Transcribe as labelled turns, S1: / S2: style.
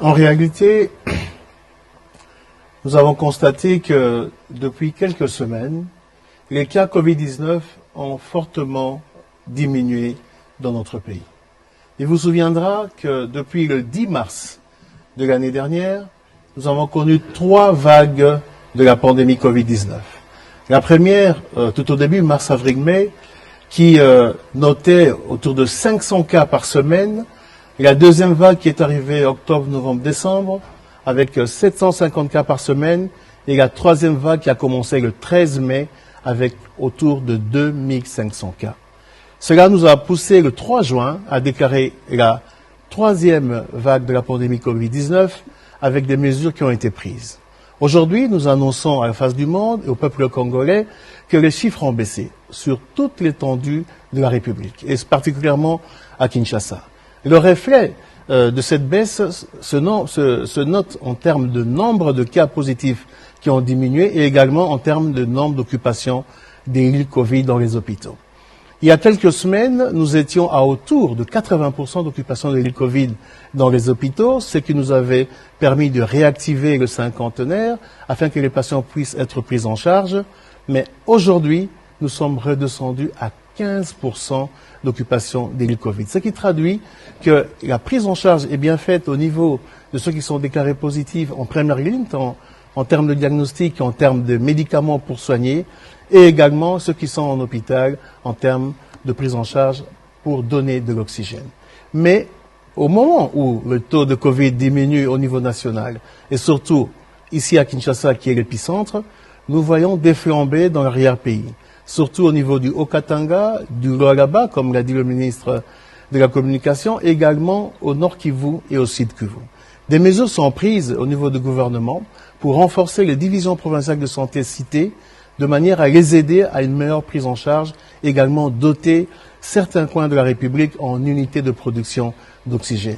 S1: En réalité, nous avons constaté que depuis quelques semaines, les cas Covid-19 ont fortement diminué dans notre pays. Il vous souviendra que depuis le 10 mars de l'année dernière, nous avons connu 3 vagues de la pandémie Covid-19. La première, tout au début, mars, avril, mai, qui notait autour de 500 cas par semaine. Et la deuxième vague qui est arrivée octobre, novembre, décembre, avec 750 cas par semaine. Et la troisième vague qui a commencé le 13 mai, avec autour de 2500 cas. Cela nous a poussé le 3 juin à déclarer la troisième vague de la pandémie Covid-19 avec des mesures qui ont été prises. Aujourd'hui, nous annonçons à la face du monde et au peuple congolais que les chiffres ont baissé sur toute l'étendue de la République, et particulièrement à Kinshasa. Le reflet de cette baisse se note en termes de nombre de cas positifs qui ont diminué et également en termes de nombre d'occupations des lits Covid dans les hôpitaux. Il y a quelques semaines, nous étions à autour de 80% d'occupation des lits Covid dans les hôpitaux, ce qui nous avait permis de réactiver le cinquantenaire afin que les patients puissent être pris en charge. Mais aujourd'hui, nous sommes redescendus à 15% d'occupation des lits Covid. Ce qui traduit que la prise en charge est bien faite au niveau de ceux qui sont déclarés positifs en première ligne, en termes de diagnostic, en termes de médicaments pour soigner, et également ceux qui sont en hôpital en termes de prise en charge pour donner de l'oxygène. Mais au moment où le taux de Covid diminue au niveau national, et surtout ici à Kinshasa qui est l'épicentre, nous voyons des flambées dans l'arrière-pays, surtout au niveau du Haut-Katanga, du Lualaba, comme l'a dit le ministre de la Communication, et également au Nord Kivu et au Sud Kivu. Des mesures sont prises au niveau du gouvernement pour renforcer les divisions provinciales de santé citées, de manière à les aider à une meilleure prise en charge, également doter certains coins de la République en unités de production d'oxygène.